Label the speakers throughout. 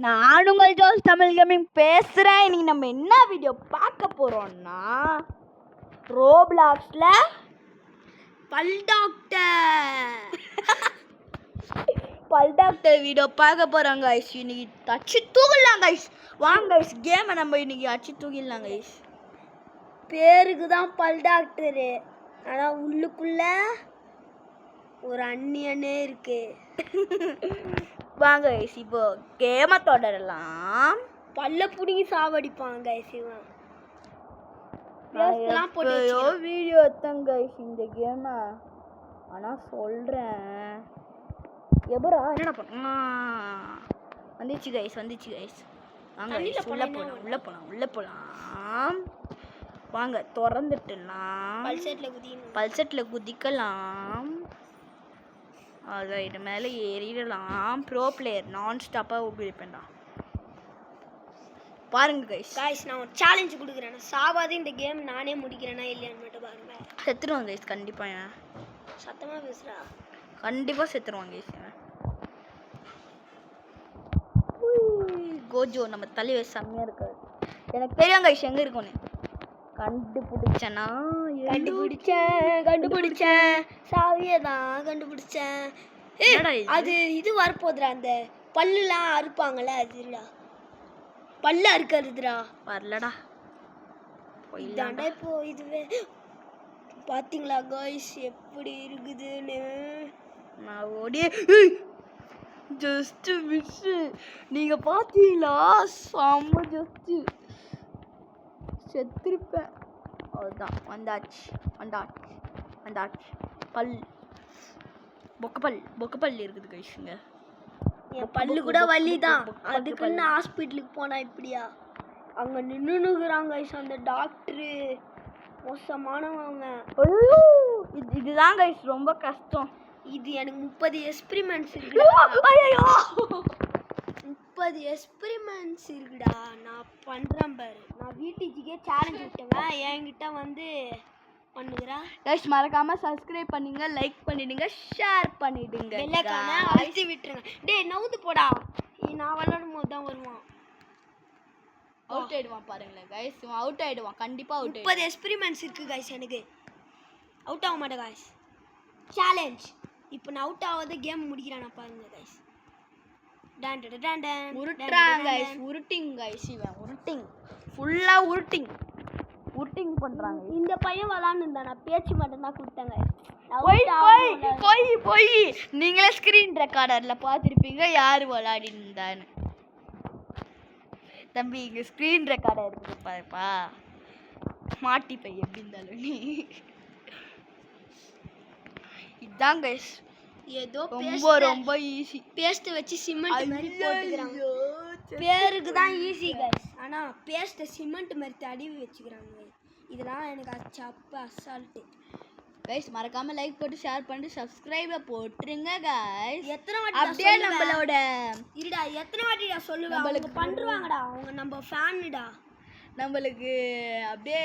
Speaker 1: நான் உங்கள் Jose Tamil gaming பேசுகிறேன். இன்னைக்கு நம்ம என்ன வீடியோ பார்க்க போகிறோம்னா, ரோப்ளாக்ஸில் பல் டாக்டர் வீடியோ பார்க்க போகிறாங்க கைஸ். இன்னைக்கு அச்சு தூக்கிடலாம் கைஸ். வாங்க கைஸ், கேமை நம்ம இன்னைக்கு அச்சு தூக்கிடலாம் கைஸ்.
Speaker 2: பேருக்கு தான் பல் டாக்டரு, ஆனால் உள்ளுக்குள்ள ஒரு அந்நியனே இருக்கு.
Speaker 1: வாங்க கைஸ், இப்போ கேமை தொடரலாம்.
Speaker 2: பல்ல பிடிங்கி சாவடிப்பாங்க கைஸ்.
Speaker 1: வீடியோ எடுத்தேன் கைஸ் இந்த கேமை. ஆனால் சொல்கிறேன் எப்பரா என்னடா பண்ண வந்துச்சு கைஸ். வாங்க உள்ளே போகலாம். வாங்க திறந்துட்டுலாம் பல்செட்டில் குதிக்கலாம். இது மேலே ஏறிடலாம். ப்ரோ பிளேயர் நான் ஸ்டாப்பாக உபயோகிப்பேன்டா. பாருங்க கைஸ்,
Speaker 2: நான் ஒரு சேலஞ்சு கொடுக்குறேன். சாவாது இந்த கேம் நானே முடிக்கிறேன்னா இல்லையான்னு மட்டும் பாருங்க.
Speaker 1: செத்துருவாங்க கைஸ் கண்டிப்பாக.
Speaker 2: சத்தமாக பேசுகிறா.
Speaker 1: கண்டிப்பாக செத்துருவாங்க கைஸ். கோஜோ நம்ம தலைவர் செம்மையாக இருக்காது. எனக்கு தெரியும் கைஸ் எங்கே இருக்கும்னு.
Speaker 2: கண்டுபிடிச்சேன் சாவியதான் கண்டுபிடிச்சேன். அது இது வரப்போதுடா, அந்த பல்லுலாம் அறுப்பாங்கல்ல, அதுடா பல்லு அறுக்கிறதுடா.
Speaker 1: வரலடா
Speaker 2: இதாண்டா இப்போ. இதுவே பாத்தீங்களா காய்ஸ் எப்படி இருக்குதுன்னு.
Speaker 1: நான் ஓடி ஜஸ்ட் மிஸ். நீங்க பாத்தீங்களா? செம்ம ஜஸ்ட் செத்துருப்பேன். அதுதான் வந்தாச்சு. பல் பொக்கப்பல் இருக்குது கைஸுங்க.
Speaker 2: என் பல்லு கூட வலிதான். அதுக்குன்னு ஹாஸ்பிட்டலுக்கு போனா இப்படியா? அங்க நின்னுக்குறாங்க கைஸ் அந்த டாக்டரு. மோசமானவங்க.
Speaker 1: இதுதான் கைஸ் ரொம்ப கஷ்டம்.
Speaker 2: இது எனக்கு 30 எக்ஸ்பெரிமெண்ட்ஸ் இருக்குடா. 30 எக்ஸ்பெரிமெண்ட்ஸ் இருக்குடா. நான் பண்றேன் பாரு. நான் வீட்டுக்கே சேலஞ்ச் விட்டேங்க. என்கிட்ட வந்து பண்ணுகிறா
Speaker 1: கைஸ். மறக்காம சப்ஸ்கிரைப் பண்ணுங்க, லைக் பண்ணிடுங்க, ஷேர் பண்ணிடுங்க.
Speaker 2: வெள்ளைக்கான அழுத்தி விட்டுருங்க. டேய் நவுந்து போடா. நான் விளையாடும் போது தான் வருவான்.
Speaker 1: அவுட் ஆயிடுவான் பாருங்களேன் கைஸ். அவுட் ஆயிடுவான் கண்டிப்பா.
Speaker 2: 30 எக்ஸ்பெரிமெண்ட்ஸ் இருக்கு கைஸ். எனக்கு அவுட் ஆக மாட்டேன் கைஸ். சேலஞ்ச். இப்போ நான் அவுட் ஆகாத கேம் முடிக்கிறேன் நான் பாருங்க கைஸ்.
Speaker 1: உருட்டுறாங்க கைஸ். உருட்டிங் கைஸ். இவன் உருட்டிங் ஃபுல்லா உருட்டிங் பண்றாங்க.
Speaker 2: இந்த பையன் விளாண்டுருந்தா. நான் பேச்சு மட்டும் தான் கொடுத்தேங்க.
Speaker 1: போய் நீங்களே ஸ்கிரீன் ரெக்கார்டர்ல பார்த்துருப்பீங்க யாரு விளையாடிருந்தான்னு. தம்பி இங்க ஸ்கிரீன் ரெக்கார்டர் இருக்குது பாருப்பா. மாட்டிப்பை எப்படி இருந்தாலும் நீ. இதான் கைஸ்.
Speaker 2: ஏதோ
Speaker 1: ரொம்ப ஈஸி.
Speaker 2: பேஸ்ட் வச்சு சிமெண்ட் மாதிரி போட்டுக்கிறாங்க. பேருக்கு தான் ஈஸி கைஸ். ஆனா பேஸ்ட் சிமெண்ட் மாதிரி தடவி வச்சுக்கிறாங்க. இதெல்லாம் எனக்கு அசால்ட்டு
Speaker 1: கைஸ். மறக்காம லைக் போட்டு ஷேர் பண்ணிட்டு சப்ஸ்கிரைபை போட்டுருங்க கைஸ்.
Speaker 2: எத்தனை வாட்டி
Speaker 1: அப்படியே நம்மளோட
Speaker 2: இருடா எத்தனை வாட்டிடா சொல்லுவேன். நம்மளுக்கு பண்றாங்கடா. அவங்க நம்ம ஃபேனுடா.
Speaker 1: நம்மளுக்கு அப்படியே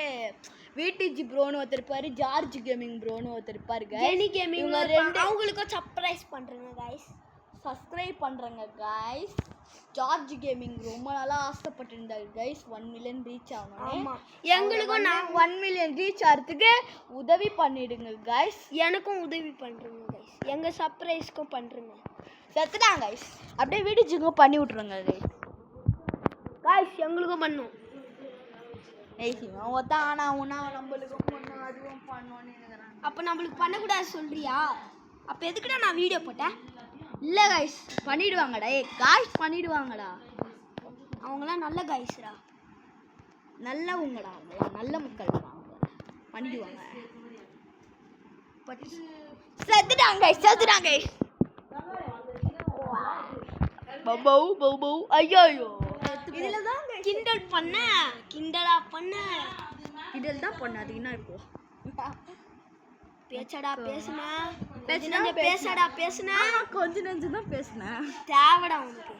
Speaker 1: விடிஜி ப்ரோன்னு ஒருத்தர் இருப்பாரு, ஜார்ஜ் கேமிங் ப்ரோன்னு ஒருத்தர் இருப்பாரு.
Speaker 2: ஜெனி கேமிங் அவங்களுக்கும் சர்ப்ரைஸ் பண்றேங்க கைஸ்.
Speaker 1: சப்ஸ்கிரைப் பண்றேங்க கைஸ். ஜார்ஜ் கேமிங் ரொம்ப நாளா ஆசைப்பட்டிருந்தாரு கைஸ் 1 மில்லியன் ரீச் ஆகணும்.
Speaker 2: ஆமா, எங்களுக்கும் நான்
Speaker 1: 1 மில்லியன் ரீச் ஆகிறதுக்கு உதவி பண்ணிடுங்க கைஸ்.
Speaker 2: எனக்கும் உதவி பண்றேங்க கைஸ். எங்க சர்ப்ரைஸ்க்கும் பண்றேங்க.
Speaker 1: செத்துட்டாங்க கைஸ். அப்படியே விடிஜிக்கும் பண்ணி விட்டுருங்க கைஸ்.
Speaker 2: கைஸ் எங்களுக்கும் பண்ணும். அப்ப நம்மளுக்கு பண்ணக்கூடாது சொல்றியா? அப்ப எதுக்குடா நான் வீடியோ போட்டேன்?
Speaker 1: இல்ல கைஸ் பண்ணிடுவாங்கடா. காய்ஸ் பண்ணிடுவாங்கடா.
Speaker 2: அவங்களாம் நல்ல கைஸ்ரா.
Speaker 1: நல்லவங்கடா. நல்ல மக்கள் பண்ணிடுவாங்க. செத்துட்டாங்க கைஸ். பௌ ஐயோ.
Speaker 2: இதுலதான் கிண்டல் தான் பண்ணாது. என்ன இப்போ பேசடா பேசுனா
Speaker 1: கொஞ்ச நெஞ்சம் தான் பேசுனேன்.
Speaker 2: தேவடா உனக்கு.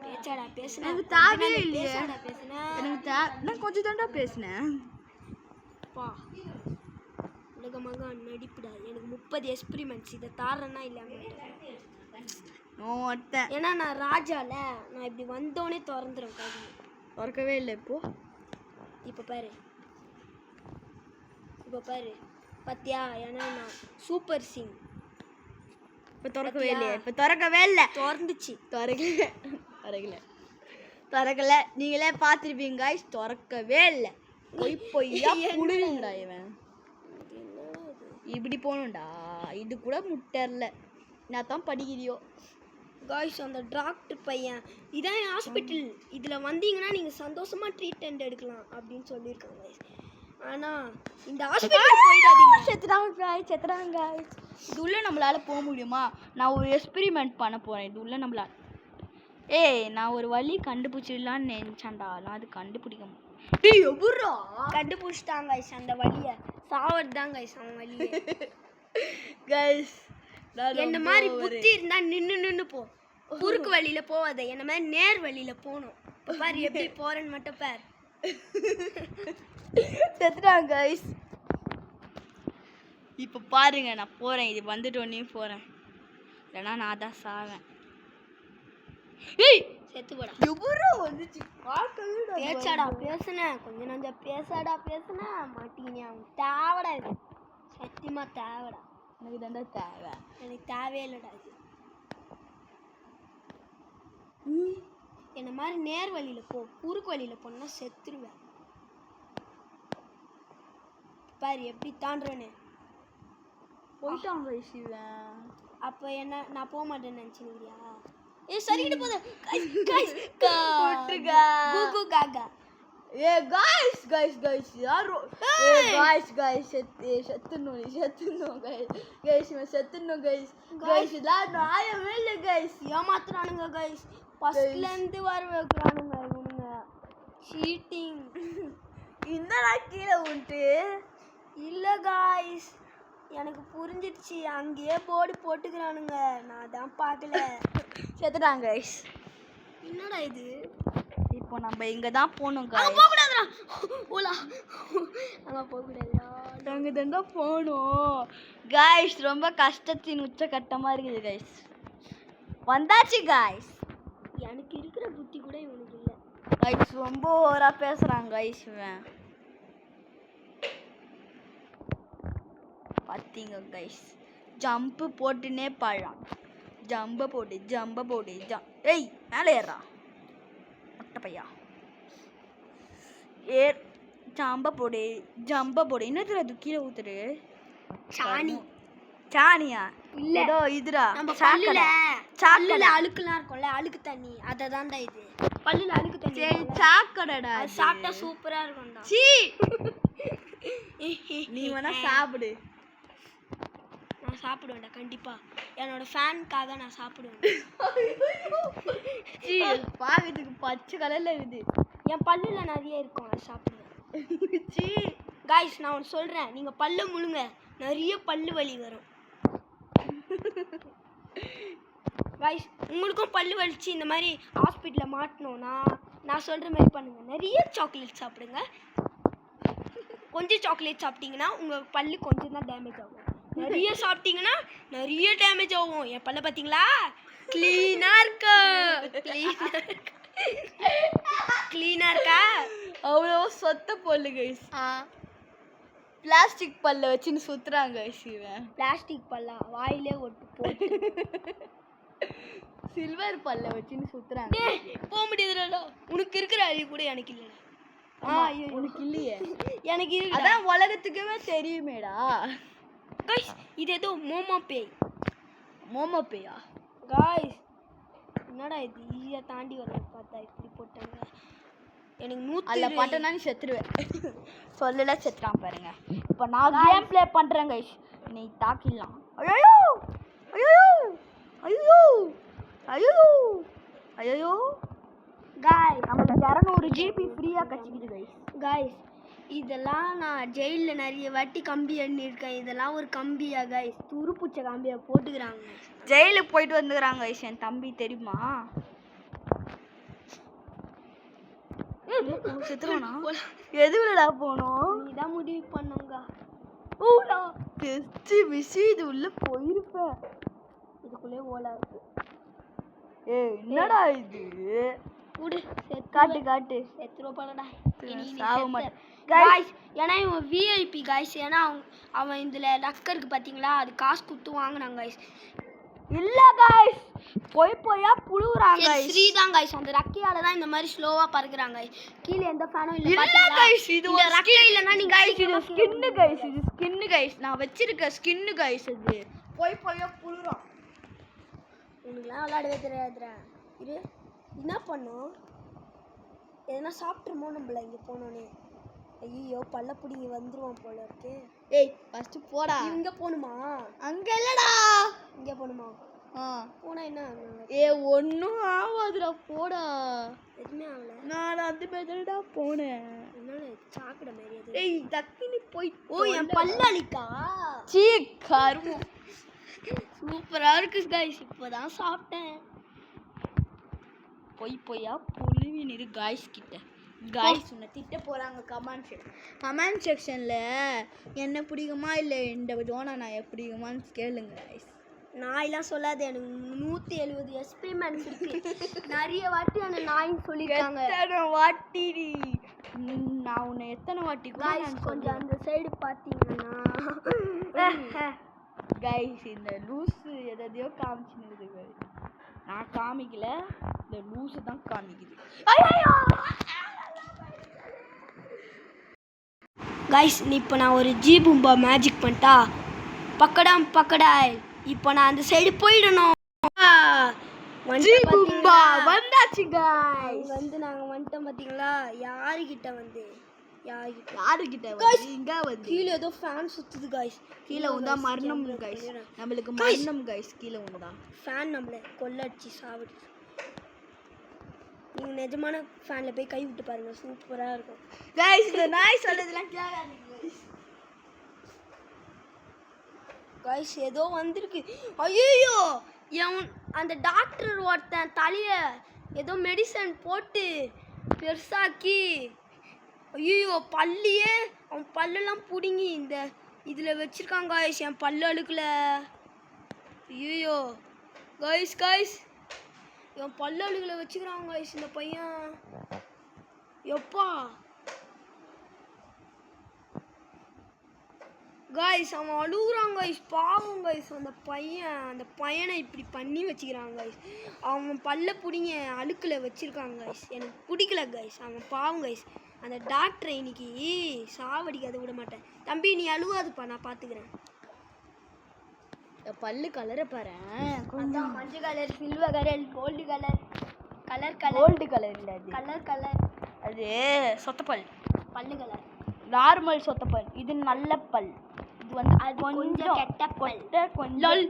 Speaker 2: பேசடா பேசுனா
Speaker 1: எனக்கு தேவையே இல்லையே. நான் கொஞ்சம் தான்டா பேசினேன்.
Speaker 2: உலகமாக நடிப்புடா. எனக்கு 30 எக்ஸ்பெரிமெண்ட்ஸ். இதை தாரேன்னா இல்லை.
Speaker 1: ஒருத்தன்
Speaker 2: ஏன்னா நான் ராஜால நான் இப்படி வந்தோடனே திறந்துடும் கதவு.
Speaker 1: திறக்கவே இல்லை இப்போ.
Speaker 2: இப்போ பாரு பாத்தியா? ஏன்னா நான் சூப்பர் சிங்.
Speaker 1: இப்போ திறக்கவே இல்லையே. இப்போ திறக்கவே இல்லை.
Speaker 2: திறந்துச்சு.
Speaker 1: திறக்கல. நீங்களே பார்த்துருப்பீங்க காய்ஸ். திறக்கவே இல்லை. பொய்யா புடுங்கடா இவன். இப்படி போகணும்டா. இது கூட முட்டர்ல. நான் தான் படிக்கிறியோ
Speaker 2: காய்ஸ். அந்த டாக்டர் பையன் இதான் ஹாஸ்பிட்டல், இதில் வந்தீங்கன்னா நீங்கள் சந்தோஷமாக ட்ரீட்மெண்ட் எடுக்கலாம் அப்படின்னு சொல்லியிருக்காங்க காய்ஸ். ஆனால் இந்த ஹாஸ்பிட்டல் போயிடாதீங்க.
Speaker 1: செத்துறாங்க காய்ஸ். இது உள்ள நம்மளால போக முடியுமா? நான் ஒரு எக்ஸ்பெரிமெண்ட் பண்ண போகிறேன். இது உள்ள நம்மளால நான் ஒரு வழி கண்டுபிடிச்சிடலான்னு நினச்சேன்டா. நான் அது கண்டுபிடிக்க
Speaker 2: கண்டுபிடிச்சிட்டாங்க காய்ஸ். அந்த வழியை சாவறது தான் காய்ஸ் அவன் வழியை.
Speaker 1: காய்ஸ்
Speaker 2: என்ன மாதிரி புத்தி இருந்தா நின்று போ. குறுக்கு வழியில போவாத. என்ன மாதிரி நேர் வழியில போகணும். இப்போ பாரு எப்படி போறேன்னு மட்டும் பாரு.
Speaker 1: செத்துட்டாங்க காய்ஸ். இப்போ பாருங்க நான் போறேன். இது வந்துட்டோன்னே போறேன். இல்லைன்னா நான் தான் சாவேன்.
Speaker 2: செத்து போடா.
Speaker 1: எவ்வளோ வந்துச்சு
Speaker 2: பேசாடா பேசுனேன். கொஞ்சம் நஞ்சம் பேசாடா பேசுனேன் மாட்டீங்க. தேவடா இது. சத்தியமா தேவடா.
Speaker 1: எனக்கு தாண்டா தேவை.
Speaker 2: எனக்கு தேவையே இல்லைடா இது. என்ன மாதிரி நேர் வழியில போ. குறுக்கு வழியில போனா செத்துருவேன். பாரு எப்படி தாண்டுறேன்னு.
Speaker 1: போயிட்டாங்க இவன்.
Speaker 2: அப்போ என்ன நான் போக மாட்டேன்னு நினச்சினுக்கிறியா? சரிக்கிட்டு போகுது.
Speaker 1: யாரோ
Speaker 2: ஏமாத்துறானுங்க கைஸ். ஃபர்ஸ்ட்ல இருந்து வர வைக்கிறானுங்க இவனுங்க. சீட்டிங்.
Speaker 1: இந்த கீழே உண்டு
Speaker 2: இல்ல கைஸ். எனக்கு புரிஞ்சிடுச்சு. அங்கேயே போர்டு போட்டுக்கிறானுங்க. நான் தான் பார்க்கல.
Speaker 1: செத்துட்டாங்க கைஸ்.
Speaker 2: என்னடா இது?
Speaker 1: இப்போ நம்ம இங்க தான் போகணும் கைஸ்.
Speaker 2: அங்க போக கூடாதுடா. ஓலா அங்க போக கூடாதுடா.
Speaker 1: அங்க தான் போகணும் கைஸ். ரொம்ப கஷ்டத்தின் உச்சகட்டமா இருக்குது கைஸ். வந்தாச்சு கைஸ்.
Speaker 2: எனக்கு இருக்கிற புத்தி கூட இவனுக்கு இல்லை
Speaker 1: கைஸ். ரொம்ப ஓவரா பேசுறாங்க கைஸ் இவன். பார்த்தீங்க கைஸ். ஜம்ப்பு போட்டுனே பழம். ஜம்ப போட்டு ஏய் மேலே ஏறா மொட்டை பையா. ஜம்ப போடு. என்னது அது கீழே ஊத்துரு? சாணியா?
Speaker 2: இல்ல
Speaker 1: ஏதோ இதுடா.
Speaker 2: நம்ம பல்லுல அழுக்குலாம் இருக்கும்ல, அழுக்கு தண்ணி. அததான்டா இது. பல்லுல அழுக்கு தண்ணி.
Speaker 1: சரி சாக்கடடா.
Speaker 2: அது சாப்பிட்டா சூப்பரா இருக்கும்டா.
Speaker 1: சீ நீ வேணா சாப்பிடு.
Speaker 2: நான் சாப்பிடுவேன்டா கண்டிப்பா. என்னோட ஃபேனுக்காக நான் சாப்பிடுவேன்.
Speaker 1: பாக்கிறதுக்கு பச்சை கலர்ல இருக்குது.
Speaker 2: என் பல்லுல நிறைய இருக்கும். அதை சாப்பிடுவேன். காய்ஸ் நான் ஒன்று சொல்றேன். நீங்க பல்ல முழுங்க, நிறைய பல்லு வலி வரும். காய்ஸ் உங்களுக்கும் பல்லு வலிச்சு இந்த மாதிரி ஹாஸ்பிட்டலில் மாட்டணும்னா நான் சொல்ற மாதிரி பண்ணுங்க. நிறைய சாக்லேட் சாப்பிடுங்க. கொஞ்சம் சாக்லேட் சாப்பிட்டீங்கன்னா உங்க பல்லு கொஞ்சம் தான் டேமேஜ் ஆகும். நிறைய சாப்பிட்டீங்கன்னா நிறைய டேமேஜ் ஆகும். என் பல்ல பார்த்தீங்களா? க்ளீனா இருக்கா? க்ளீனா இருக்கா?
Speaker 1: அவ்வளோ சொத்த பல்லு கைஸ். பிளாஸ்டிக் பல்ல வச்சுன்னு சுத்துறாங்க இவன்.
Speaker 2: பிளாஸ்டிக் பல்லா வாயிலே ஒட்டு போட்டு
Speaker 1: சில்வர் பல்ல வச்சுன்னு சுத்துறாங்க.
Speaker 2: போக முடியாதுடா. உனக்கு இருக்கிற அறிவு கூட எனக்கு இல்லைடா.
Speaker 1: உனக்கு இல்லையே.
Speaker 2: எனக்கு இருக்கு.
Speaker 1: அதான் உலகத்துக்குமே தெரியுமேடா.
Speaker 2: गाइस இது ஏதோ மோமோ பேயா गाइस? என்னடா இது? ஈஸியா தாண்டி வரத பார்த்தா இப்படி போட்டாங்க. எனக்கு 100
Speaker 1: அல்ல பட்டனா நீ செத்துருவே. சொல்லல செத்துறான் பாருங்க. இப்போ நான் கேம் ப்ளே பண்றேன் गाइस. நீ தாக்கிடலாம். ஐயோ ஐயோ ஐயோ ஐயோ ஐயோ
Speaker 2: गाइस
Speaker 1: நமக்கு 200 GB ஃப்ரீயா கிடைக்குது गाइस.
Speaker 2: गाइस இதெல்லாம் நான் ஜெயிலில் நிறைய வாட்டி கம்பி எண்ணிருக்கேன். இதெல்லாம் ஒரு கம்பியா गाइस? துருப்புச்ச கம்பியா போட்டுக்கிறாங்க.
Speaker 1: ஜெயிலுக்கு போயிட்டு வந்துக்கிறாங்க गाइस. என் தம்பி தெரியுமா? செத்துறானா? எதுலடா போனோம்?
Speaker 2: நீதான் முடிவு பண்ணுங்க.
Speaker 1: ஓலா டெஸ்ட் மிஷி இது உள்ள போயிருப்ப.
Speaker 2: இதுக்குள்ளே ஓலா இருக்கு.
Speaker 1: ஏய் என்னடா இது
Speaker 2: குடு
Speaker 1: காட்டு காட்டு
Speaker 2: செத்துருவ போலடா
Speaker 1: சாவ மாட்டேன்
Speaker 2: guys ஏன்னா இவன் விஐபி guys ஏன்னா அவன் இதுல லக் இருக்கு பாத்தீங்களா அது காசு கொடுத்து வாங்குனாங்க guys
Speaker 1: இல்ல गाइस போயா புழுறாங்க
Speaker 2: guys ஸ்ரீ தான் guys அந்த ரக்கையால தான் இந்த மாதிரி ஸ்லோவா பறக்குறாங்க guys கீழ எந்த ஃபேனும் இல்ல
Speaker 1: இல்ல
Speaker 2: பாத்தீங்களா
Speaker 1: गाइस இது
Speaker 2: இந்த ரக்கை இல்லனா நீங்க
Speaker 1: गाइस இது ஸ்கின் गाइस இது ஸ்கின் गाइस நான் வச்சிருக்க ஸ்கின் गाइस இது போயா புழுறான்
Speaker 2: உனக்குலாம் விளையாடவே தெரியாதுடா இரு என்ன பண்ணோம் எதனா சாப்பிட்டுருமோ நம்மள இங்க போனோனே ஐயோ பல்ல புடிங்கி வந்துருவான் போல இருக்கு
Speaker 1: ஏய் ஃபர்ஸ்ட் போடா
Speaker 2: இங்க போணுமா
Speaker 1: அங்க இல்லடா
Speaker 2: இங்க போணுமா போனா என்ன
Speaker 1: ஏய் ஒண்ணும் ஆவாதுடா போடா
Speaker 2: எதுவுமே ஆகல
Speaker 1: நான் அந்த மாதிரிடா போனேன்
Speaker 2: என்னோட சாக்கடை மாதிரி அது
Speaker 1: ஏய் தக்கினி போய்
Speaker 2: ஓ என் பல்லாலிக்கா
Speaker 1: சீ கருமம்
Speaker 2: சூப்பரா இருக்கு गाइस இப்போதான் சாப்பிட்டேன்
Speaker 1: போயா புழுவினிரு गाइस கிட்ட गाइस உன்னை திட்ட போறாங்க கமெண்ட் செக்ஷன்ல என்ன பிடிக்குமா இல்ல இந்த ஜோனா நான் பிடிக்குமான்னு கேளுங்க गाइस
Speaker 2: நாயெல்லாம் சொல்லாத எனக்கு 170 எக்ஸ்பெரிமெண்ட்ஸ் இருக்கு நிறைய வாட்டி அந்த நாய் சொல்லிருக்காங்க
Speaker 1: எத்தனை வாட்டி நான் உன்னை எத்தனை வாட்டி
Speaker 2: गाइस கொஞ்சம் அந்த சைடு பாத்தீங்கன்னா
Speaker 1: गाइस இந்த லூஸ் எதையோ காமிச்சினுது गाइस நான் காமிக்கல இந்த லூஸ் தான் காமிக்குது ஐயோ
Speaker 2: गाइस இப்போ நான் ஒரு ஜி பூம்பா மேஜிக் பண்ணிட்டா பக்கடாய் இப்போ நான் அந்த சைடு போயிடணும்
Speaker 1: ஜி பூம்பா வந்தாச்சு गाइस
Speaker 2: நாங்க வந்துட்டோம் பாத்தீங்களா யாருகிட்ட வந்து
Speaker 1: யாருகிட்ட வந்து இங்க வந்து
Speaker 2: கீழ ஏதோ ஃபேன் சுத்துது गाइस
Speaker 1: கீழ வந்தா மரணம் गाइस நமக்கு மரணம் गाइस கீழ வந்தா
Speaker 2: ஃபேன் நம்மள கொல்லடிச்சு சாவடி நீங்க நிஜமான ஃபேன்ல போய் கை விட்டு பாருங்க சூப்பரா இருக்கும்
Speaker 1: गाइस இந்த நாய் சொல்றதெல்லாம் கேட்காதீங்க
Speaker 2: गाइस ஏதோ வந்திருக்கு ஐயோ அந்த டாக்டர் ஒருத்தன் தலைய ஏதோ மெடிசன் போட்டு பெருசாக்கி ஐயோ பல்லியே அவன் பல்லெல்லாம் புடுங்கி இந்த இதில் வச்சிருக்காங்க गाइस என் பல்லு அழுக்கல ஐயோ गाइस என் பல்லு அழுக்கல வச்சுக்கிறாங்க गाइस இந்த பையன் எப்பா गाइस அவன் அழுகுறான் गाइस பாவம் गाइस அந்த பையனை இப்படி பண்ணி வச்சுக்கிறாங்க गाइस அவன் பல்ல புடிங்க அழுக்குல வச்சிருக்காங்க गाइस எனக்கு பிடிக்கல गाइस அவன் பாவம் गाइस அந்த டாக்டரை இன்னைக்கு சாவடிக்காத விட மாட்டேன் தம்பி நீ அழுவாதுப்பா நான் பாத்துக்கிறேன்
Speaker 1: பல்லு கலரை பாரு
Speaker 2: கொஞ்சம் மஞ்சள் colour silver colour gold colour
Speaker 1: gold colour இல்ல அது
Speaker 2: கலர்
Speaker 1: அது சொத்தப்பல்
Speaker 2: பல்லு கலர்
Speaker 1: நார்மல் சொத்தப்பல் இது நல்ல பல் இது வந்து
Speaker 2: அது கொஞ்சம் கெட்ட பல்
Speaker 1: கொஞ்சம்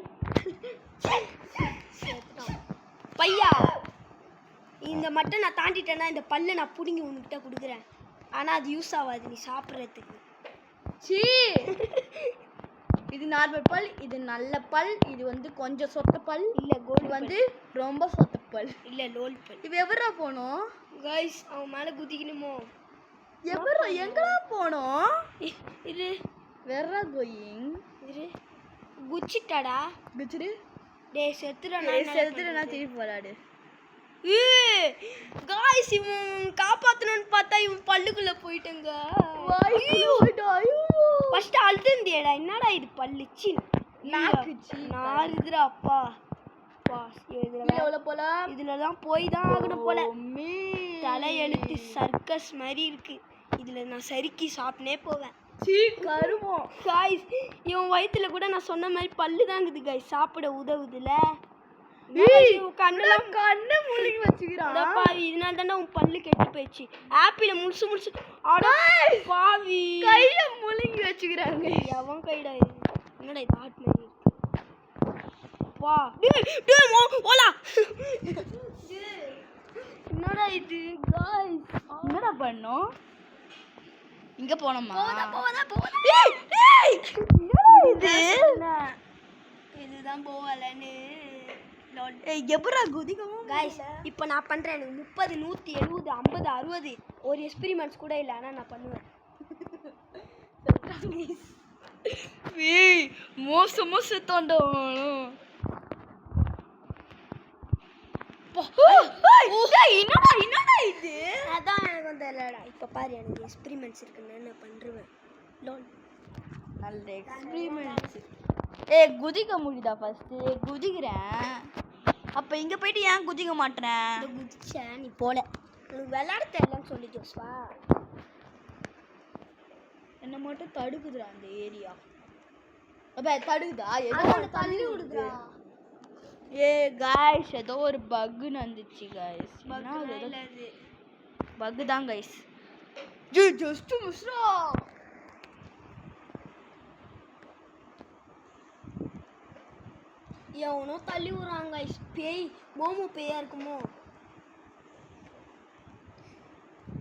Speaker 2: பையா இந்த மட்டும் நான் தாண்டிட்டேன்னா இந்த பல்லை நான் பிடுங்கி உன்கிட்ட கொடுக்குறேன் ஆனால் அது யூஸ் ஆகாது நீ சாப்பிட்றதுக்கு
Speaker 1: சீ இது நார்மல் பல் இது நல்ல பல் இது வந்து கொஞ்சம் சொத்த பல்
Speaker 2: இல்லை கோல்டு
Speaker 1: வந்து ரொம்ப சொத்த பல்
Speaker 2: இல்லை லோல் பல்
Speaker 1: இது எவரா போனோம்
Speaker 2: गाइस அவன் மேலே குதிக்கணுமோ
Speaker 1: எவரா எங்கடா போனோம்
Speaker 2: இது
Speaker 1: வெர்ரா கோயிங்
Speaker 2: இது குச்சிட்டாடா
Speaker 1: குச்சிரு
Speaker 2: டேய் செத்துறா
Speaker 1: நான் திருப்பி விளையாடு
Speaker 2: गाइस இவன் காப்பாத்தணும்னு பார்த்தா இவன் பல்லுக்குள்ள போயிட்டங்க ஃபர்ஸ்ட் அழுந்தியடா என்னடா இது பல்லுச்சி நாறுதுடா அப்பா இதுல தான் போய் தான் ஆகணும் போல தலை எழுத்து சர்க்கஸ் மாதிரி இருக்கு இதுல நான் சறுக்கி சாப்பிட்டே போவேன்
Speaker 1: கருமம்
Speaker 2: गाइस இவன் வயித்துல கூட நான் சொன்ன மாதிரி பல்லு தாங்குது गाइस சாப்பிட உதவுதுல
Speaker 1: கண்ணு முழுங்கி வச்சுக்கிறான்
Speaker 2: பாவி இதனால தானே உன் பல்லு கெட்டு போயிடுச்சு ஆப்பிள முழுசு அட பாவி
Speaker 1: கைய முழுங்கி வச்சுக்கிறாங்க
Speaker 2: எவன் கைடா இது என்னடா இது ஹார்ட் மாதிரி வா டேய் ஓலா என்னடா இது गाइस
Speaker 1: என்னடா பண்ணோம் இங்க போனோமா
Speaker 2: போவதா
Speaker 1: ஏய் இது
Speaker 2: இதுதான் போவலன்னு
Speaker 1: எப்படா குதிக்கவும்
Speaker 2: गाइस இப்போ நான் பண்றேன் எனக்கு 30 170 50 60 ஒரு எக்ஸ்பெரிமெண்ட்ஸ் கூட இல்ல ஆனா நான் பண்ணுவேன்
Speaker 1: மோசமா செத்தாண்டா என்னடா இது?
Speaker 2: அதான் எனக்கு தெரியலடா. இப்போ பாரு எனக்கு எக்ஸ்பெரிமெண்ட்ஸ் இருக்குன்னு நான் பண்ணுறேன். லோன்
Speaker 1: நல்ல எக்ஸ்பெரிமெண்ட்ஸ். குதிக்க முடியுதா ஃபர்ஸ்ட்? குதிக்கிறேன். அப்ப இங்க போயிட்டு ஏன் குதிக்க மாட்டேன்?
Speaker 2: குதிச்ச நீ போல. உனக்கு விளையாட தெரியலன்னு சொல்லி ஜோஸ்வா.
Speaker 1: என்ன மட்டும் தடுக்குதுடா அந்த ஏரியா. அப்ப தடுக்குதா? ஏதோ ஒரு
Speaker 2: தள்ளி விடுதுடா.
Speaker 1: गाइस ஏதோ ஒரு பக் வந்துச்சு गाइस. பக் தான் गाइस. ஜஸ்ட் மிஸ்ரா.
Speaker 2: எவனோ தள்ளி விடுறாங்க गाइस. பேய் மோமோ பேயா இருக்குமோ?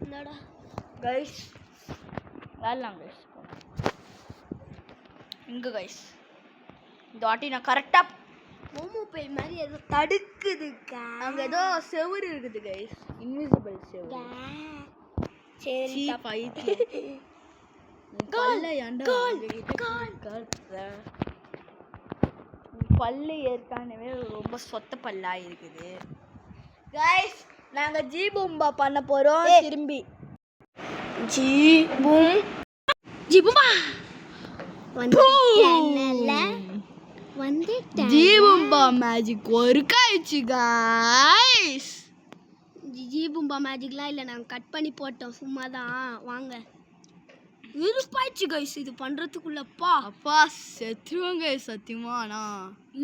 Speaker 2: என்னடா
Speaker 1: गाइस வரலாம் गाइस. இங்க गाइस இந்த வாட்டி நான் கரெக்டா
Speaker 2: மோமோ பேய் மாதிரி ஏதோ தடுக்குதுக்கா.
Speaker 1: அங்க ஏதோ செவுரு இருக்குது गाइस. இன்விசிபிள் செவுரு.
Speaker 2: சரி
Speaker 1: பல்லு ஏற்கனவே ரொம்ப சொத்த பல்லா இருக்குது गाइस. நாங்க ஜி பூம்பா பண்ண போறோம். திரும்பி
Speaker 2: ஜி பூம்பா வந்துட்டேன்.
Speaker 1: ஜி பூம்பா மேஜிக் ஒர்க் ஆயிடுச்சு गाइस.
Speaker 2: ஜி பூம்பா மேஜிக்லாம் இல்லை, நாங்கள் கட் பண்ணி போட்டோம் சும்மா தான். வாங்க இருப்பாயிடுச்சு गाइस இது பண்ணுறதுக்குள்ளப்பா.
Speaker 1: அப்பா செத்துருவாங்க சத்தியமா.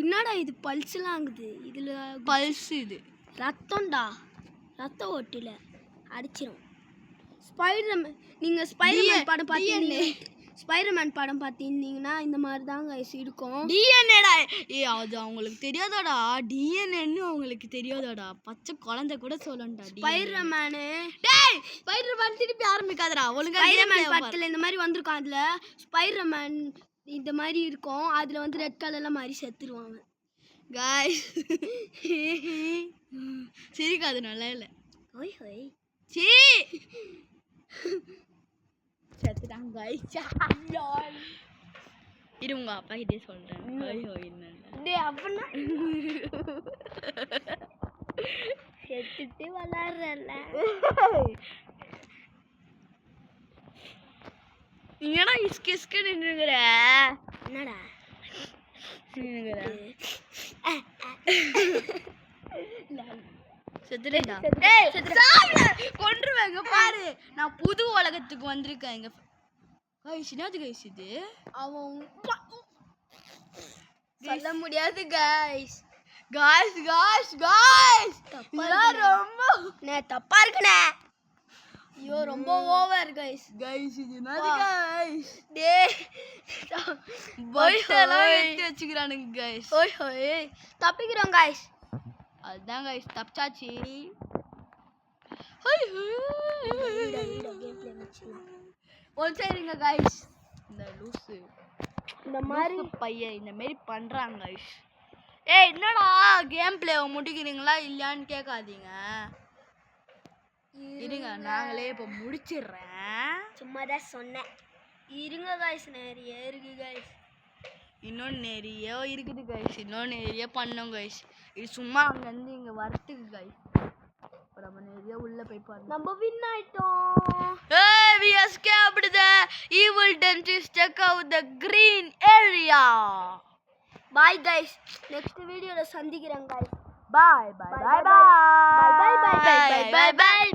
Speaker 2: என்னடா இது பல்ஸ்லாம் ஆகுது. இதில்
Speaker 1: பல்ஸ் இது
Speaker 2: ரத்தம்டா. ரத்த ஓட்டில் அடிச்சிடும். ஸ்பைடர்மேன் நீங்கள் ஸ்பைடர்மேன் படம் பார்த்தீங்க. ஸ்பைடர்மேன் படம் பார்த்தீங்கன்னா இந்த மாதிரி தான் गाइस இருக்கும்.
Speaker 1: டிஎன்ஏடா. அது அவங்களுக்கு தெரியாதாடா? டிஎன்ஏன்னு அவங்களுக்கு தெரியாதாடா? பச்சை குழந்தை கூட சொல்லண்டா.
Speaker 2: ஸ்பைடர்மேனு
Speaker 1: ஸ்பைடர்மேன் திருப்பி ஆரம்பிக்காதடா. ஒழுங்கா
Speaker 2: ஸ்பைடர்மேன் படத்தில் இந்த மாதிரி வந்திருக்கும். அதில் ஸ்பைடர்மேன் இந்த மாதிரி இருக்கும். அதில் வந்து ரெட் கலர்லாம் மாதிரி செத்துருவாங்க
Speaker 1: गाइस. சிரிக்காது நல்லா இல்லை.
Speaker 2: ஓய் ஹோய்
Speaker 1: சீ செத்துட்டான் गाइस. இரு உங்க அப்பா கிட்டே சொல்றேன். ஹோய் ஹோய் என்னன்னு.
Speaker 2: அப்படின்னா செத்துட்டு விளாட்றல.
Speaker 1: என்னடா இஸ்கு இஸ்கு நின்றுங்கிற?
Speaker 2: என்னடா
Speaker 1: கொன்றுவேங்க பாரு. நான் புது உலகத்துக்கு வந்திருக்கேன். எங்க गाइस என்னது गाइस இது?
Speaker 2: அவன் சொல்ல முடியாது गाइस.
Speaker 1: இதெல்லாம் ரொம்ப
Speaker 2: தப்பா இருக்குனே. ஐயோ ரொம்ப ஓவர் गाइस.
Speaker 1: இது என்னது गाइस?
Speaker 2: டேய்
Speaker 1: பைட்டெல்லாம் எடுத்து வச்சுக்கிறானுங்க गाइस.
Speaker 2: ஓய் ஹோய் தப்பிக்கிறோம் गाइस.
Speaker 1: அதான் गाइस தப்பிச்சாச்சு. ஒன் சரிங்க गाइस. இந்த லூசு
Speaker 2: இந்த மாதிரி
Speaker 1: பையன் இந்த மாதிரி பண்றாங்க गाइस. என்னடா கேம் பிளேவை முடிக்கிறீங்களா இல்லையான்னு கேட்காதீங்க. இருங்க நாங்களே இப்போ முடிச்சிடுறேன்.
Speaker 2: சும்மா தான் சொன்னேன். இருங்க गाइस நிறைய இருக்கு गाइस.
Speaker 1: இன்னும் நிறைய இருக்குது गाइस. இன்னும் நிறைய பண்ணோம் गाइस. இது சும்மா அங்கேருந்து இங்கே வரத்துக்கு गाइस. நம்ம நிறைய உள்ள போய் பாருங்க.
Speaker 2: நம்ம வின் ஆயிட்டோம்.
Speaker 1: we escaped the evil dentist. Check out the green area.
Speaker 2: Bye guys. Next video la sandikkiren guys.
Speaker 1: Bye bye bye bye bye bye bye bye bye bye.